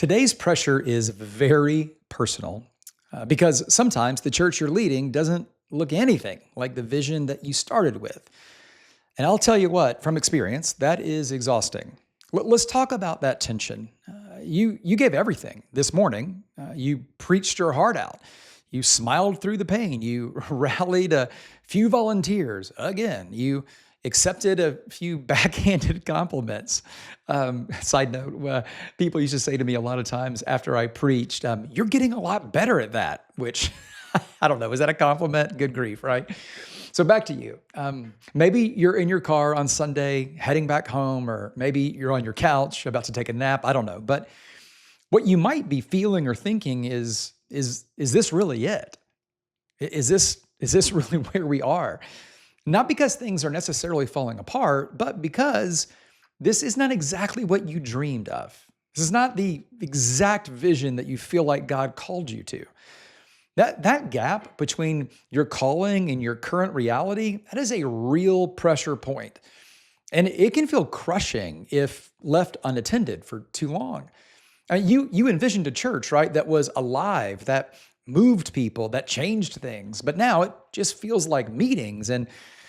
Today's pressure is very personal because sometimes the church you're leading doesn't look anything like the vision that you started with. And I'll tell you what, from experience, that is exhausting. Let's talk about that tension. You gave everything this morning. You preached your heart out. You smiled through the pain. You rallied a few volunteers. Again, you accepted a few backhanded compliments. Side note, people used to say to me a lot of times after I preached, you're getting a lot better at that, which I don't know. Is that a compliment? Good grief, right? So back to you. Maybe you're in your car on Sunday heading back home, or maybe you're on your couch about to take a nap. I don't know. But what you might be feeling or thinking is this really it? Is this really where we are? Not because things are necessarily falling apart, but because this is not exactly what you dreamed of. This is not the exact vision that you feel like God called you to. That gap between your calling and your current reality, that is a real pressure point. And it can feel crushing if left unattended for too long. You envisioned a church, right, that was alive, that moved people, that changed things. But now it just feels like meetings and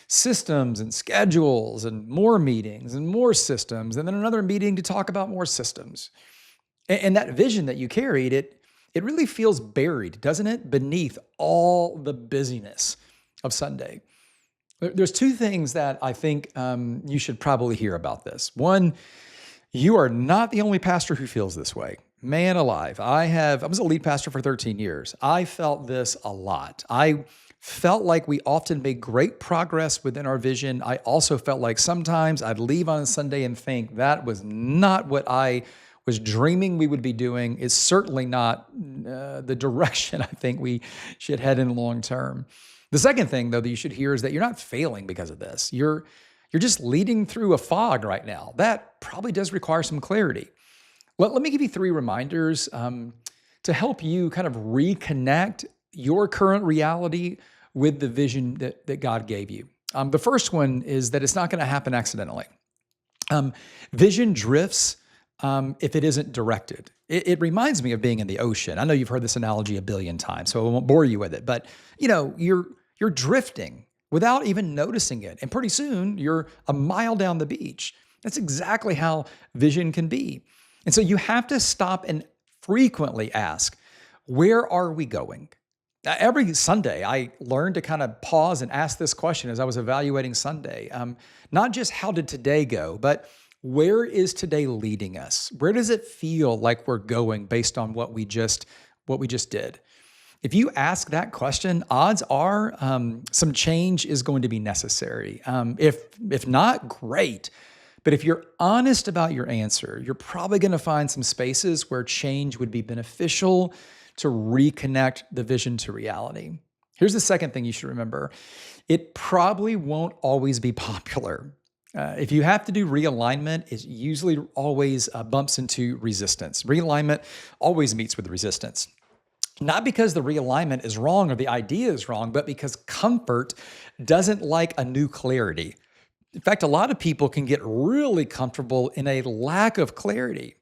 systems and schedules and more meetings and more systems and then another meeting to talk about more systems. And that vision that you carried, it really feels buried, doesn't it, beneath all the busyness of Sunday. There's two things that I think you should probably hear about this. One, you are not the only pastor who feels this way. Man alive. I was a lead pastor for 13 years. I felt this a lot. I felt like we often made great progress within our vision. I also felt like sometimes I'd leave on a Sunday and think that was not what I was dreaming we would be doing. Is certainly not the direction I think we should head in long term. The second thing, though, that you should hear is that you're not failing because of this. You're just leading through a fog right now. That probably does require some clarity. Let me give you three reminders to help you kind of reconnect your current reality with the vision that God gave you. The first one is that it's not going to happen accidentally. Vision drifts if it isn't directed. It reminds me of being in the ocean. I know you've heard this analogy a billion times, so I won't bore you with it. But you're drifting without even noticing it, and pretty soon you're a mile down the beach. That's exactly how vision can be. And so you have to stop and frequently ask, where are we going? Every Sunday, I learned to kind of pause and ask this question as I was evaluating Sunday. Not just how did today go, but where is today leading us? Where does it feel like we're going based on what we just did? If you ask that question, odds are some change is going to be necessary. If not, great. But if you're honest about your answer, you're probably going to find some spaces where change would be beneficial to reconnect the vision to reality. Here's the second thing you should remember. It probably won't always be popular. If you have to do realignment, it usually always bumps into resistance. Realignment always meets with resistance. Not because the realignment is wrong or the idea is wrong, but because comfort doesn't like a new clarity. In fact, a lot of people can get really comfortable in a lack of clarity.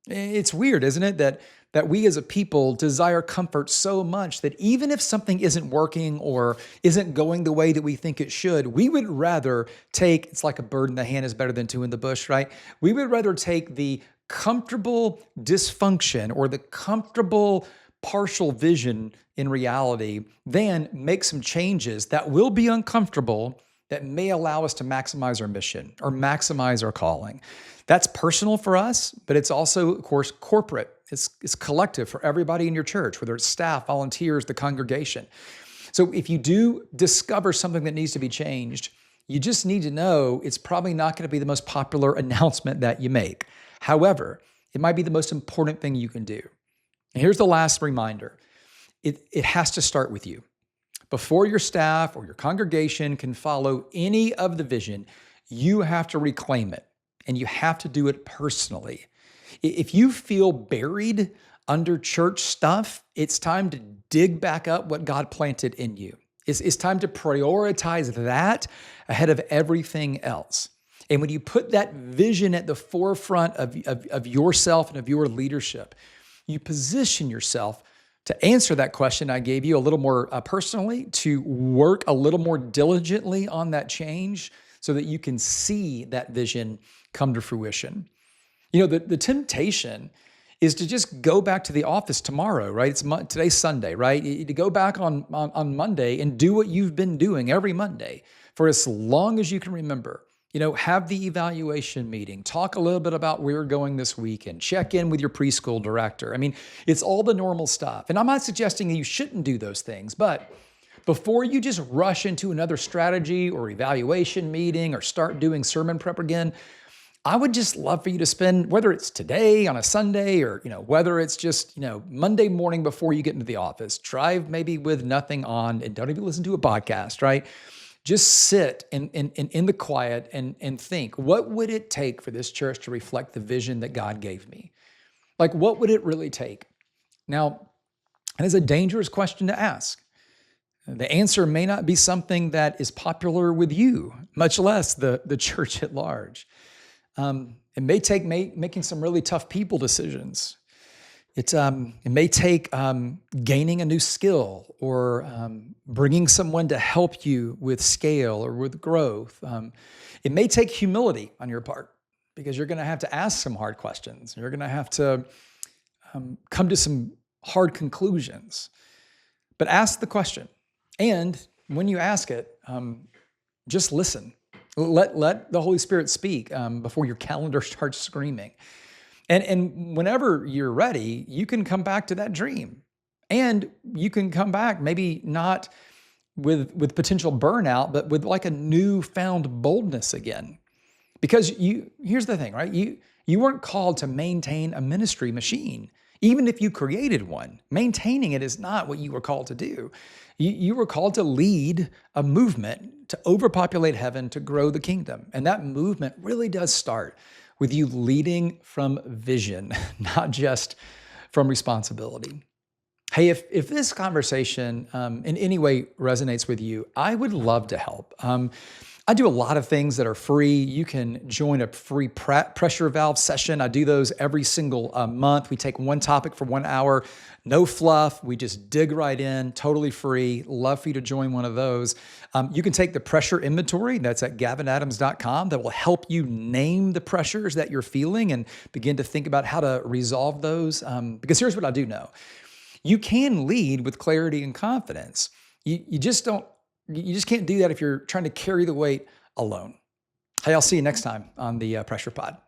It's weird, isn't it, that we as a people desire comfort so much that even if something isn't working or isn't going the way that we think it should, we would rather take, it's like a bird in the hand is better than two in the bush, right? We would rather take the comfortable dysfunction or the comfortable partial vision in reality than make some changes that will be uncomfortable that may allow us to maximize our mission or maximize our calling. That's personal for us, but it's also, of course, corporate. It's collective for everybody in your church, whether it's staff, volunteers, the congregation. So if you do discover something that needs to be changed, you just need to know it's probably not going to be the most popular announcement that you make. However, it might be the most important thing you can do. And here's the last reminder. It has to start with you. Before your staff or your congregation can follow any of the vision, you have to reclaim it, and you have to do it personally. If you feel buried under church stuff, it's time to dig back up what God planted in you. It's time to prioritize that ahead of everything else. And when you put that vision at the forefront of yourself and of your leadership, you position yourself to answer that question I gave you a little more personally, to work a little more diligently on that change so that you can see that vision come to fruition. The temptation is to just go back to the office tomorrow, right? Today's Sunday, right? To go back on Monday and do what you've been doing every Monday for as long as you can remember. Have the evaluation meeting, talk a little bit about where you're going this week, and check in with your preschool director. I mean, it's all the normal stuff. And I'm not suggesting you shouldn't do those things, but before you just rush into another strategy or evaluation meeting or start doing sermon prep again, I would just love for you to spend, whether it's today on a Sunday or, whether it's just, Monday morning before you get into the office, drive maybe with nothing on and don't even listen to a podcast, right? Just sit in the quiet and think, what would it take for this church to reflect the vision that God gave me? Like, what would it really take? Now, it is a dangerous question to ask. The answer may not be something that is popular with you, much less the church at large. It may take making some really tough people decisions. It may take gaining a new skill or bringing someone to help you with scale or with growth. It may take humility on your part because you're going to have to ask some hard questions. You're going to have to come to some hard conclusions. But ask the question. And when you ask it, just listen. Let the Holy Spirit speak before your calendar starts screaming. And whenever you're ready, you can come back to that dream. And you can come back, maybe not with potential burnout, but with like a newfound boldness again. Because here's the thing, right? You weren't called to maintain a ministry machine. Even if you created one, maintaining it is not what you were called to do. You were called to lead a movement to overpopulate heaven, to grow the kingdom. And that movement really does start with you leading from vision, not just from responsibility. Hey, if this conversation in any way resonates with you, I would love to help. I do a lot of things that are free. You can join a free pressure valve session. I do those every single month. We take one topic for 1 hour, no fluff. We just dig right in, totally free. Love for you to join one of those. You can take the pressure inventory. That's at gavinadams.com. That will help you name the pressures that you're feeling and begin to think about how to resolve those. Because here's what I do know. You can lead with clarity and confidence. You just can't do that if you're trying to carry the weight alone. Hey, I'll see you next time on the Pressure Pod.